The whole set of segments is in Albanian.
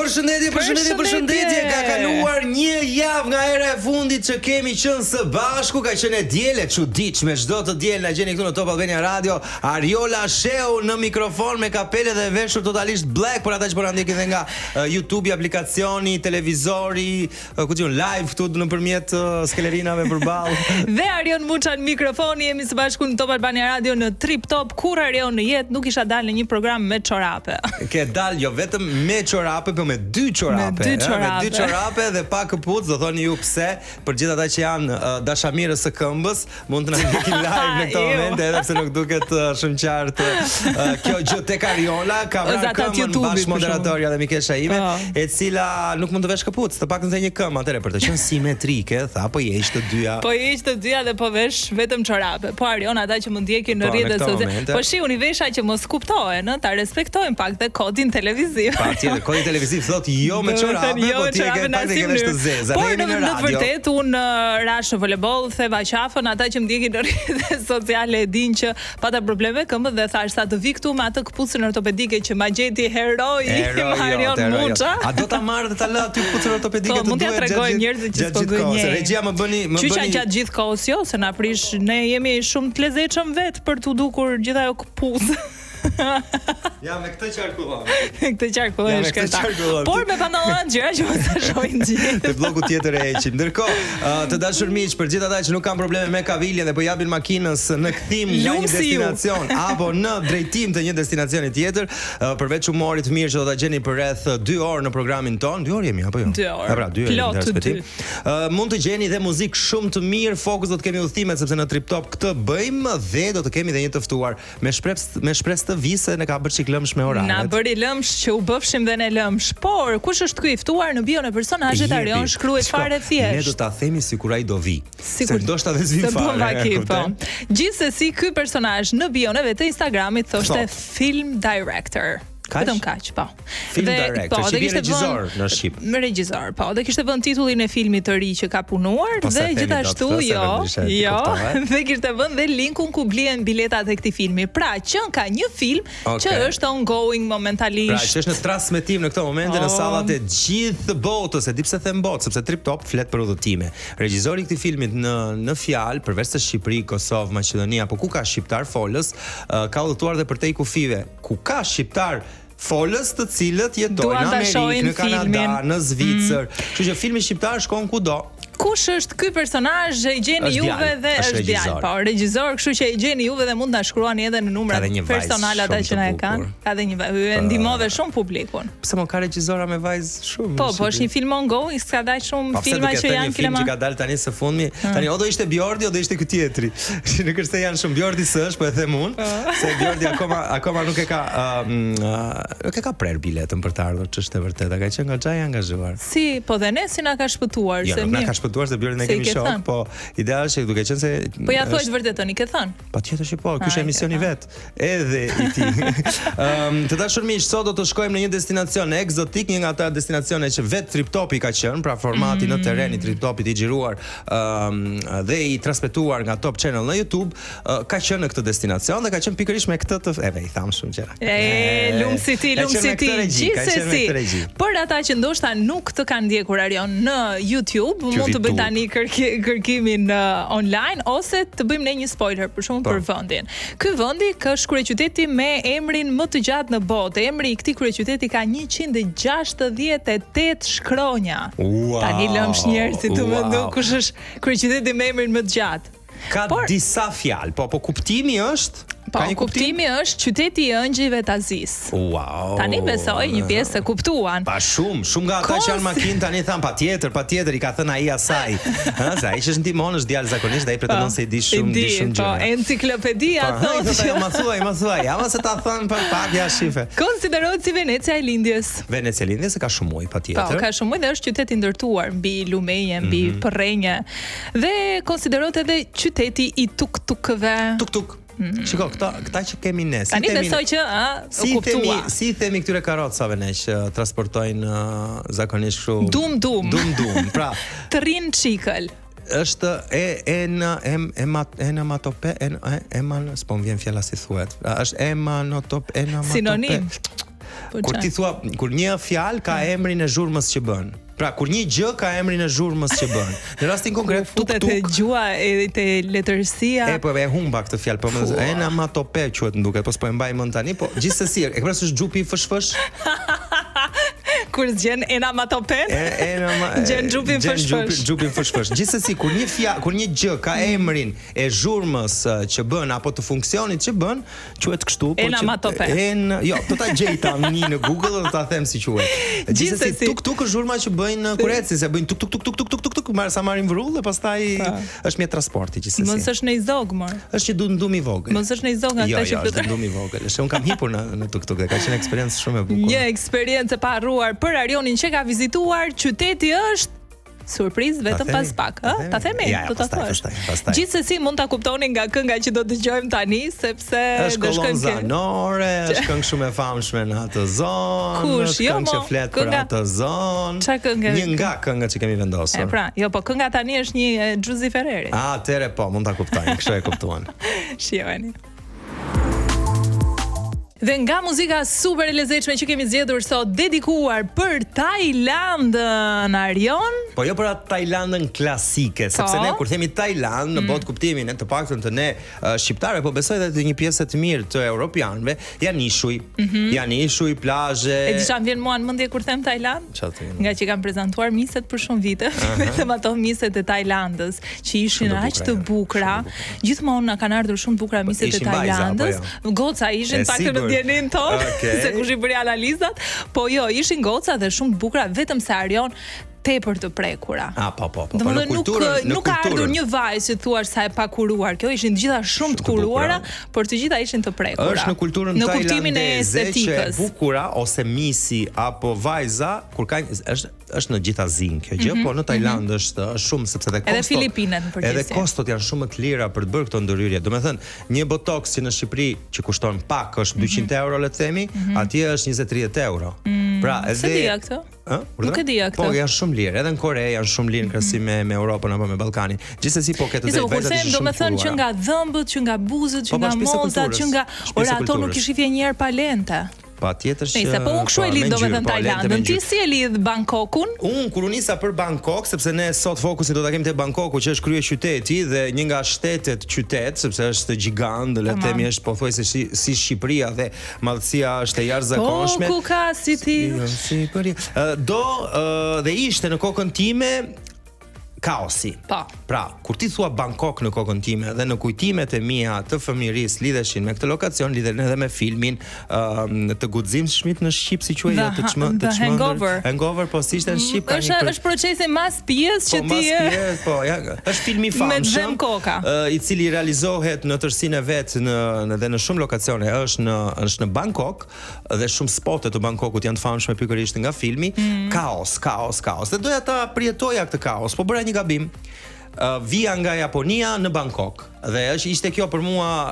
Përshëndetje. Ka kaluar një javë nga era e fundit që kemi qenë së bashku, ka qenë diele çuditshme, çdo të diel na gjeni këtu në Top Albania Radio. Ariola Sheu në mikrofon me kapele dhe veshur totalisht black, por ata që po na ndjekin dhe nga YouTube, aplikacioni, televizori, ku diun live këtu nëpërmjet skelerinave përballë. Dhe Arion Muça në mikrofon, jemi së bashku në Top Albania Radio në Trip Top. Kur Arion në jetë nuk isha dalë në një program me çorape. Ke dalë jo vetëm me çorape, por me dy çorape. Me dy çorape dhe pa këpucë, do thoni ju pse, për gjithë ata që janë dashamirës së këmbës, mund të na ndjekin live në këtë moment, edhe pse nuk duket shumë qartë. Kjo gjë tek Ariola ka marrë këmbën bashkë moderatorja dhe mikesha ime, e cila nuk mund të vesh këpucë, të paktën të një këmbë, atëre për të qenë simetrike, tha po jeq të dyja. Po jeq të dyja dhe po vesh vetëm çorape. Po Arion, ata që mund ndjekin në rrjetet sociale. Po shihuni vesha që mos kuptohen, ta respektojnë pak dhe kodin televiziv. Patjetër, kodi televiziv thotë jo me çorape, po ti e ke pak të kesh të zeza. Por në vërtet unë rash në voleboll, theva qafën, ata që më ndjekin në rrjetet sociale e dinë që pata probleme këmbë dhe thash sa të vi këtu me atë këpucën ortopedike që ma gjeti heroi Arion Muça. A do ta marr dhe ta lë aty këpucën ortopedike të duhet? Mund t'ia tregoj njerëzit që s'po bëjnë. Regjia më bëni Qyqa gjatë gjithë kohës jo, se na prish, ne jemi shumë të lezetshëm vetë për t'u dukur gjithë ajo këpucë. Ja, me këtë qarkullon. Këtë qarkullon është këta. Por me pantallona gjëra që mos e shohin gjithë. Te bloku tjetër e heqim. Ndërkohë, të dashur miq, për gjithë ata që nuk kanë probleme me kaviljen dhe po japin makinës në kthim nga një destinacion apo në drejtim të një destinacioni tjetër, përveç humorit të mirë që do ta gjeni për rreth 2 orë në programin ton. 2 orë jemi apo jo? 2 orë. Pra, 2 orë. Mund të gjeni dhe muzikë shumë të mirë, fokus do të kemi udhëtimet sepse në Trip Top këtë bëjmë dhe do të kemi dhe një të ftuar me shpresë të vise ne ka bërë çik lëmsh me oraret. Na bëri lëmsh që u bëfshim dhe ne lëmsh. Por kush është ky i ftuar në bion e personazhit Arion shkruhet fare thjesht. Ne do ta themi sikur ai do vi. Se ndoshta dhe zvin fare. Gjithsesi ky personazh në bion e vet të Instagramit thoshte film director. Vetëm kaq, po. Film director, që vjen regjisor në shqip. Me regjisor, po, dhe kishte vënë titullin e filmit të ri që ka punuar dhe gjithashtu dhe kishte vënë dhe linkun ku blihen biletat e këtij filmi. Pra, që ka një film që është ongoing momentalisht. Pra, që është në transmetim në këtë moment në sallat e gjithë botës, e di pse them botë, sepse Trip Top flet për udhëtime. Regjisori i këtij filmit në fjalë, përveç se Shqipëri, Kosovë, Maqedoni apo ku ka shqiptar folës, ka udhëtuar dhe për te kufive, ku ka shqiptar folës të cilët jetojnë në Amerikë, në Kanada, në Zvicër. Kështu që filmi shqiptar shkon kudo. Kush është ky personazh? E gjeni juve dhe është djalë. Po, regjisor, kështu që e gjeni juve dhe mund ta shkruani edhe në numrat personale ata që na e kanë. Ka dhe një vajzë, ndihmove shumë publikun. Pse mo ka regjisora me vajzë shumë? Po, është një film ongoing, s'ka dalë shumë filma që janë kinema. Që ka dalë tani së fundmi. Tani o do ishte Bjordi, o do ishte ky tjetri. Nuk është se janë shumë Bjordi s'është, po e them unë, se Bjordi akoma nuk e ka prerë biletën për të ardhur, ç'është e vërtetë, ka qenë goxha i angazhuar. Si, po dhe ne si na ka shpëtuar se mirë. Shpëtuar se Bjordi ne kemi shok, po ideja është duke qenë se po ja thuaj vërtetën, i ke thënë? Patjetër që po, ky është emisioni vet, edhe i tij. Të dashur miq, sot do të shkojmë në një destinacion ekzotik, një nga ato destinacione që vet Trip Topi ka qenë, pra formati në terren i Trip Topit i xhiruar dhe i transmetuar nga Top Channel në YouTube, ka qenë në këtë destinacion dhe ka qenë pikërisht me këtë i tham shumë gjëra. Lumsi ti. Gjithsesi, për ata që ndoshta nuk të kanë ndjekur Arion në YouTube, mund të bëj tani kërkimin online ose të bëjmë ne një spoiler për shkakun për vendin. Ky vendi është kryeqyteti me emrin më të gjatë në botë. Emri i këtij kryeqyteti ka 168 shkronja. Tani lëmsh njerëzit të mendojnë kush është kryeqyteti me emrin më të gjatë. Ka disa fjalë, po kuptimi është Po, kuptimi është qyteti i ëngjëjve të Azis. Wow. Tani besoj një pjesë se kuptuan. Pa shumë nga ata që janë makinë tani than patjetër i ka thënë ai asaj. Se ai që është ndihmon është djalë zakonisht, ai pretendon se i di shumë gjëra. Po, enciklopedia thotë që ma thuaj, ama se ta thën për pak ja shife. Konsiderohet si Venecia e lindjes. Venecia e lindjes ka shumë ujë patjetër. Po, ka shumë ujë dhe është qytet i ndërtuar mbi lumenje, mbi përrenje. Dhe konsiderohet edhe qyteti i tuk-tukëve. Tuk-tuk. Shiko, këta që kemi ne. Tani besoj që kuptua. Si themi këtyre karrocave ne që transportojnë zakonisht kështu. Dum. Pra, të rrin çikël. Është s'po vjen fjala si thuhet. Është emanotop. Sinonim. Kur ti thua, kur një fjalë ka emrin e zhurmës që bën. Pra, kur një gjë ka emrin e zhurmës që bën. Në rastin konkret, futet te gjua e te letërsia. Po e humba këtë fjalë, po më enematope quhet nduket, po s'po e mbaj mend tani, po gjithsesi, e ke parasysh xhupi fsh. Kur zgjen enematopen? Gjen xhupin fsh. Xhupin fsh. Gjithsesi, kur një fjalë, kur një gjë ka emrin e zhurmës që bën apo të funksionit që bën, quhet kështu, po enematopen. Jo, do ta gjej tani në Google dhe do ta them si quhet. Gjithsesi, tuk është zhurma që bëjnë kurreci, se bëjnë tuk sa marrin vrull dhe pastaj është mjet transporti gjithsesi. Mos është në zog, mor. Është një dum i vogël. Mos është në zog atë që flutur. Jo, është dum i vogël. Un kam hipur në tuk dhe ka qenë eksperiencë shumë e bukur. Një eksperiencë e pa harruar për Arionin që ka vizituar. Qyteti është surprizë vetëm pas pak, ë? Ta themi, do ta thosh. Gjithsesi mund ta kuptoni nga kënga që do të dëgjojmë tani, sepse do shkojmë zanore, është këngë shumë e famshme në atë zonë, është këngë që flet për atë zonë. Çfarë këngë? Një nga këngët që kemi vendosur. Pra, jo, po kënga tani është një Xhuzi Ferreri. Atëre po, mund ta kuptojnë, kështu e kuptuan. Shijoni. Dhe nga muzika super e lezetshme që kemi zgjedhur sot dedikuar për Tajlandën, Arion. Po jo për atë Tajlandën klasike, sepse ne kur themi Tajland në botë kuptimin e të paktën të ne shqiptarë, po besoj edhe të një pjesë të mirë të europianëve, janë ishuj. Janë ishuj, plazhe. E di çan vjen mua në mendje kur them Tajland? Nga që kanë prezantuar miset për shumë vite, vetëm ato miset e Tajlandës, që ishin aq të bukura. Gjithmonë na kanë ardhur shumë të bukura miset e Tajlandës. Goca ishin pak djenin tonë, se kush i bëri analizat, po jo, ishin goca dhe shumë të bukura, vetëm se Arion tepër të prekura. Po. Domethënë nuk ka ardhur një vajzë që thuar sa e pakuruar. Kjo ishin të gjitha shumë të kuruara, por të gjitha ishin të prekura. Është në kulturën tajlandeze që e bukura ose misi apo vajza kur ka është në gjithë Azinë kjo gjë, po në Tajland është shumë sepse edhe kostot. Edhe Filipinat në përgjithësi. Edhe kostot janë shumë më të lira për të bërë këto ndërhyrje. Domethënë, një botox që në Shqipëri që kushton pak është 200 euro le të themi, atje është 20-30 euro. Pra, edhe Nuk e dija këtë. Po janë shumë lirë, edhe në Kore janë shumë lirë në krahasim me Europën apo me Ballkanin. Gjithsesi po këtë drejtë vajzat janë shumë. Domethënë që nga dhëmbët, që nga buzët, që nga mozat, që nga ato nuk i shifje një herë pa lente. Patjetër që. Nëse po unë kshu e lidh domethënë Tajlandën, ti si e lidh Bangkokun? Unë kur nisa për Bangkok, sepse ne sot fokusin do ta kemi te Bangkoku, që është kryeqyteti dhe një nga shtetet qytet, sepse është gjigant, le të themi është pothuajse si Shqipëria dhe madhësia është e jashtëzakonshme. Po ku ka si ti? Dhe ishte në kokën time kaosi. Pra, kur ti thua Bangkok në kokën time dhe në kujtimet e mia të fëmijërisë lidheshin me këtë lokacion, lidhen edhe me filmin të guximshmit në shqip si quhej atë të Hangover, po si ishte në shqip ka një. Është procesi mas pjesë që ti po, është film i famshëm i cili realizohet në tërësinë e vet dhe në shumë lokacione, është në Bangkok dhe shumë spote të Bangkokut janë të famshme pikërisht nga filmi. Kaos. Dhe doja ta përjetoja këtë kaos, po bëra një gabim. Vija nga Japonia në Bangkok dhe ishte kjo për mua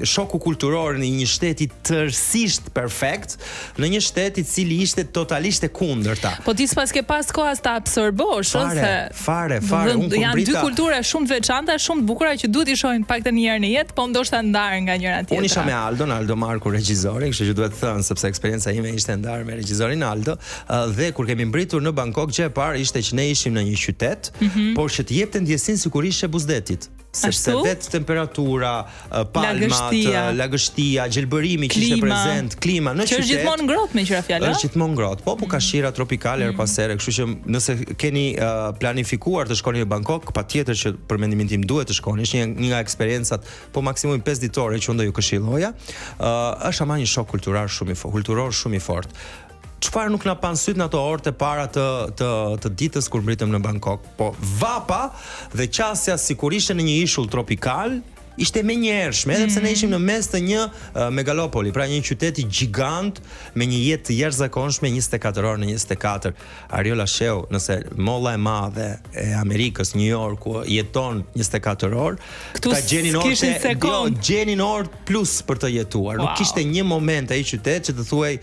shoku kulturor në një shtet i tërësisht perfekt, në një shtet i cili ishte totalisht e kundërta. Po ti s'pas ke pas kohë ta absorbosh, ose fare, unë janë dy kultura shumë të veçanta, shumë të bukura që duhet i shohin paktën një herë në jetë, po ndoshta ndarë nga njëra tjetra. Unë isha me Aldo Marku regjizorin, kështu që duhet të thënë sepse eksperienca ime ishte ndarë me regjizorin Aldo, dhe kur kemi mbritur në Bangkok, gjë e parë ishte që ne ishim në një qytet, por që të jepte ndjesinë sikur ishte Buzdetit. Sepse vetë temperatura, palmat, lagështia, gjelbërimi që ishte prezent, klima në qytet. Që është gjithmonë ngrohtë me qira fjalë. Është gjithmonë ngrohtë. Po ka shira tropikale her pas here, kështu që nëse keni planifikuar të shkoni në Bangkok, patjetër që për mendimin tim duhet të shkoni. Është një nga eksperiencat, po maksimumi 5 ditore që unë do ju këshilloja. Është ama një shok kulturor shumë i fortë. Çfarë nuk na pan syt në ato orët e para të ditës kur mbritëm në Bangkok, po vapa dhe qasja sikur ishte në një ishull tropikal, ishte me njershme, edhe pse ne ishim në mes të një megalopoli, pra një qyteti gjigant me një jetë të jashtëzakonshme 24 orë në 24. Ariola sheu, nëse molla e madhe e Amerikës, New York, ku jeton 24 orë, ka gjenin orë plus për të jetuar. Nuk kishte një moment ai qytet që të thuaj,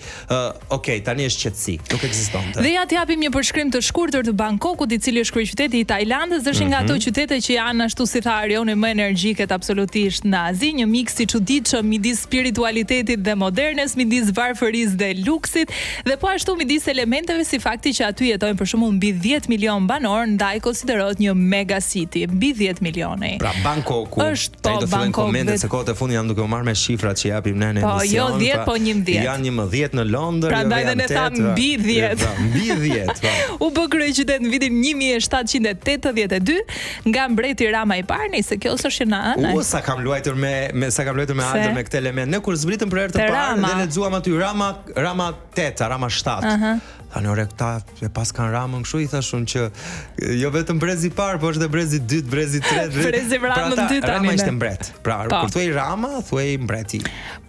okay, tani është qetësi, nuk ekzistonte. Dhe ja t'japim një përshkrim të shkurtër të Bangkokut, i cili është kryeqyteti i Tajlandës, është nga ato qytete që janë ashtu si tha Arioni më energjike, absolutisht absolutisht në Azi, një miks i çuditshëm midis spiritualitetit dhe modernes, midis varfërisë dhe luksit, dhe po ashtu midis elementeve si fakti që aty jetojnë për shembull mbi 10 milion banor, ndaj konsiderohet një mega city, mbi 10 milionë. Pra Bangkoku, ai do fillojnë komentet se kohët e fundit jam duke u marrë me shifrat që japim ne në emision. Po, jo 10, po 11. Janë 11 në Londër, prandaj ne thamë mbi 10. Mbi 10. U bë kryeqytet në vitin 1782 nga mbreti Rama i parë, se kjo është në anë. Sa kam luajtur me Aldër me këtë element. Ne kur zbritëm për herë të parë dhe lexuam aty Rama 8, Rama 7. Tani ore këta e pas kanë Ramën kështu, i thashun që jo vetëm brezi i parë, po është edhe brezi i dytë, brezi i tretë. Brezi Ramën dytë tani. Rama ishte mbret. Pra kur thuaj Rama, thuaj mbreti.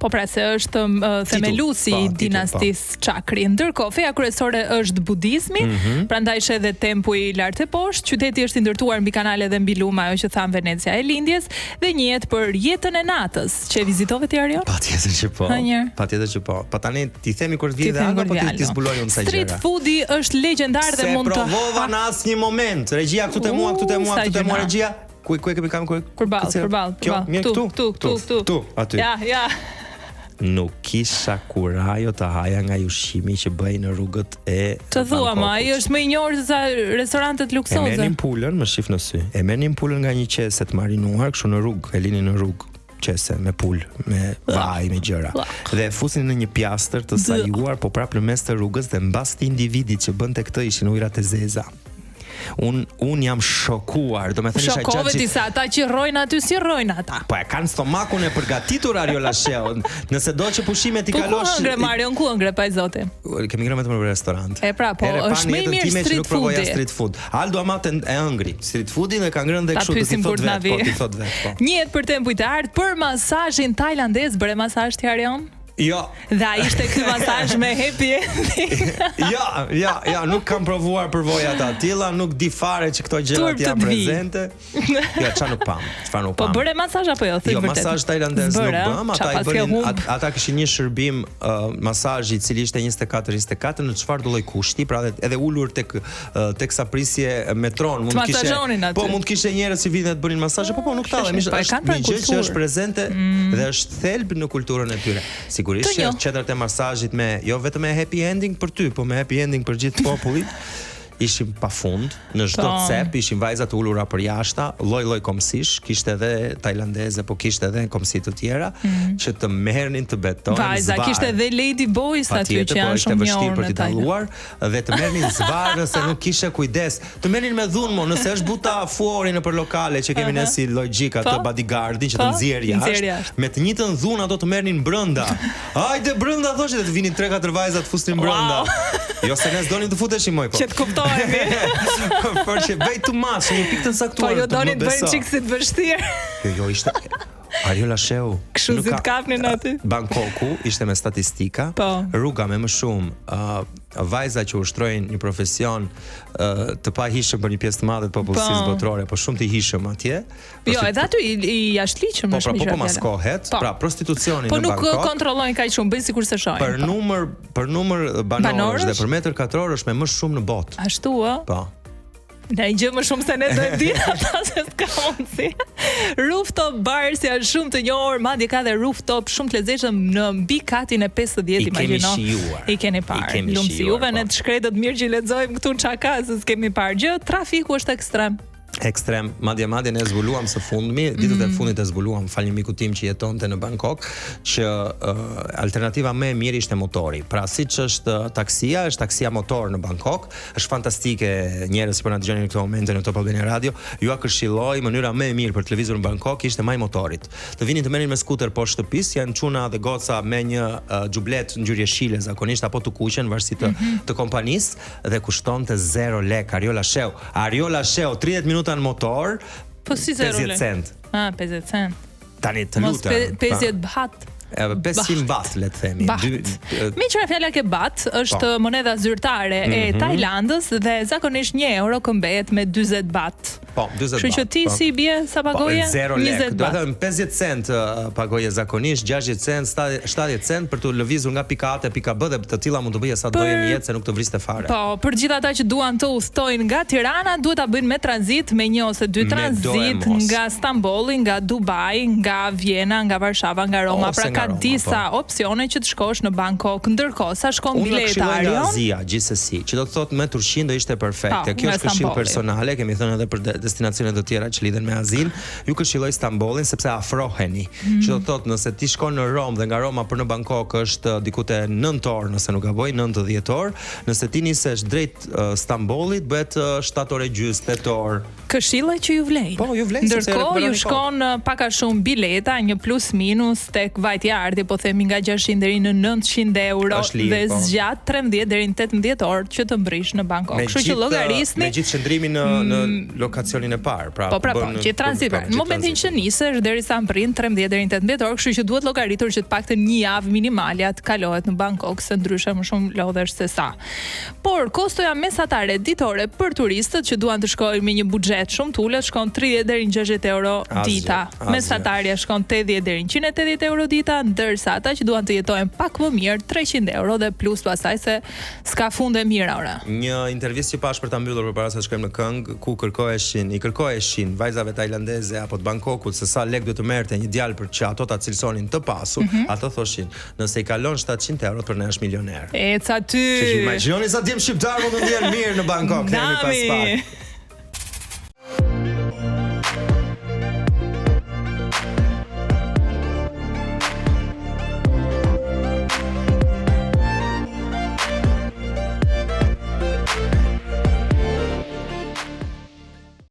Po pra se është themelusi i dinastisë Chakri. Ndërkohë feja kryesore është budizmi, prandaj është edhe tempu i lartë e poshtë. Qyteti është i ndërtuar mbi kanale dhe mbi lumë, ajo që tham Venecia e lindjes, dhe njihet për jetën e natës. Që vizitove ti Arion? Patjetër që po. Patjetër që po. Pa tani ti themi kur të vjen Ana, po ti zbuloj unë sa gjëra. Foodi është legjendar dhe mund të se provova në asnjë moment. Regjia këtu te mua, regjia. Ku kemi kam Përball. Tu, aty. Ja. Nuk kisha kurajo të haja nga ushqimi që bëj në rrugët e të thua, ma, ai është më i njohur se restorantet luksoze. E merrnin pulën, më shif në sy. E merrnin pulën nga një qese të marinuar kështu në rrugë, e linin në rrugë. Qese me pul, me vaj, me gjëra. Dhe fusin në një pjastër të sajuar, po prapë në mes të rrugës, dhe mbas të individit që bënte këtë ishin ujrat e zeza. Un jam shokuar, do me thënë isha gjatë. Shokove disa ata që rrojnë aty si rrojnë ata. Po e kanë stomakun e përgatitur Ariola Sheu. Nëse do që pushimet i kalosh. Po ku ëngre Marion, ku ëngre pa zoti? Kemi ngrënë vetëm në restorant. E pra, po është më i mirë street food. Aldo Amate e ëngri. Street foodin e ka ngrënë dhe kështu ti thot vet. Njihet për tempo të artë për masazhin tajlandez, bëre masazh ti Arion? Jo. Dhe ishte ky masazh me happy ending. Ja, nuk kam provuar përvojat të tilla, nuk di fare që këto gjërat janë prezente. Jo, çfarë nuk pam. Po bëre masazh apo jo? Jo, masazh tajlandez nuk bëm, ata i bënin, ata kishin një shërbim masazhi i cili ishte 24 në çfarë do lloj kushti, pra edhe ulur tek sa prisje metron, mund të kishte. Po mund të kishte njerëz që vinë të bënin masazhe, po nuk tallem, është një gjë që është prezente dhe është thelb në kulturën e tyre. Sigurisht që qendrat e masazhit me jo vetëm me happy ending për ty, po me happy ending për gjithë popullin. Ishim pafund, në çdo cep ishin vajza të ulura për jashta, lloj komsish, kishte edhe tajlandeze, po kishte edhe komsi të tjera që të merrnin të betonin. Vajza kishte edhe lady boys aty që janë shumë vështirë për t'i dalluar dhe të merrnin zvarr nëse nuk kishe kujdes. Të merrnin me dhunë, nëse është buta fuori nëpër lokale që kemi ne si logjika të bodyguardin që të nxjerr jashtë. Me të njëjtën dhunë ato të merrnin brenda. Hajde brenda thoshte të vinin 3-4 vajza të fusnin brenda. Jo se ne s'donin të futeshim më po. Që të kuptojmë. Por që bëj të masë, një pikë të saktuar. Po jo donin të bëjnë çik si të vështirë. Jo ishte Ariola Sheu. Kështu si të kapnin aty. Bangkoku ishte me statistika. Rruga me më shumë vajza që ushtrojnë një profesion të pahishëm për një pjesë të madhe të popullsisë botërore, po shumë të hishëm atje. Jo, edhe aty i jashtëligjshëm është Po maskohet. Pra prostitucioni në Bangkok. Po nuk kontrollojnë kaq shumë, bëjnë sikur se shohin. Për numër banorësh dhe për metër katror është me më shumë në botë. Ashtu ë? Po. Ne i gjë më shumë se ne do e dinë ata se s'ka mundësi. Rooftop bars janë shumë të njohur, madje ka dhe rooftop shumë të lezetshëm në mbi katin e 50, imagjino. I keni parë. Lumsi juve ne të shkretët mirë që lexojmë këtu në Çaka, se s'kemi parë gjë, trafiku është ekstrem, madje ne zbuluam së fundmi, ditët e fundit e zbuluam, fal një miku tim që jetonte në Bangkok, që alternativa më e mirë ishte motori. Pra siç është taksia motor në Bangkok, është fantastike, njerëz që po na dëgjoni në këtë moment në Top Albania Radio, ju a këshilloj mënyra më e mirë për të lëvizur në Bangkok ishte maj motorit. Të vinin të merrin me skuter poshtë shtëpisë, janë çuna dhe goca me një xhublet ngjyrë jeshile zakonisht apo të kuqen varësi të kompanisë dhe kushtonte 0 lek. Ariola Sheu 30 minuta në motor, po si 50 cent. 50 cent. Tani të lutem. 50 baht. 500 baht, le të themi. Miqra fjala ke baht është monedha zyrtare e Tajlandës dhe zakonisht 1 euro këmbehet me 40 baht. Po, 40 baht. Kështu që ti si bie sa pagoje? 20 baht. Do të them 50 cent pagoje zakonisht, 60 cent, 70 cent për të lëvizur nga pika A te pika B dhe të tilla mund të bëje sa doje në jetë se nuk të vriste fare. Po, për gjithë ata që duan të udhtojnë nga Tirana, duhet ta bëjnë me tranzit, me 1 ose 2 tranzit nga Stambolli, nga Dubai, nga Vjena, nga Varshava, nga Roma, pra ka disa opsione që të shkosh në Bangkok. Ndërkohë, sa shkon bileta avion? Nga Azia, gjithsesi, që do të thotë me Turqinë do ishte perfekte. Kjo është këshill personale, kemi thënë edhe për destinacione të tjera që lidhen me Azinë. Ju këshilloj Stambollin sepse afroheni. Që do të thotë nëse ti shkon në Rom dhe nga Roma për në Bangkok është diku te 9 orë, nëse nuk gaboj, 9-10 orë. Nëse ti nisesh drejt Stambollit bëhet 7 orë gjys, 8 orë. Këshilla që ju vlen. Po, ju vlen. Ndërkohë ju shkon pak a shumë bileta, një plus minus tek vajtjardi, po themi nga 600 deri në 900 euro dhe zgjat 13 deri në 18 orë që të mbrish në Bangkok. Kështu që llogarisni me gjithë qëndrimin në lokacionin e parë, pra. Po, që tranzit. Në momentin që nisesh derisa mbrin 13 deri në 18 orë, kështu që duhet llogaritur që të paktën një javë minimale të kalohet në Bangkok, se ndryshe më shumë lodhesh se sa. Por kostoja mesatare ditore për turistët që duan të shkojnë me një buxhet shumë të ulët shkon 30 deri në 60 euro dita. Mesatarja shkon 80 deri në 180 euro dita, ndërsa ata që duan të jetojnë pak më mirë 300 euro dhe plus pastaj se s'ka funde mira ora. Një intervistë që pash për ta mbyllur përpara se të shkojmë në këngë, ku kërkoheshin vajzave tajlandeze apo të Bangkokut se sa lek duhet të merrte një djalë për që ato ta cilësonin të pasur, ato thoshin, nëse i kalon 700 euro për ne është milioner. Eca ty. Imagjinoni sa djem shqiptar mund të ndjen mirë në Bangkok, themi pas pak.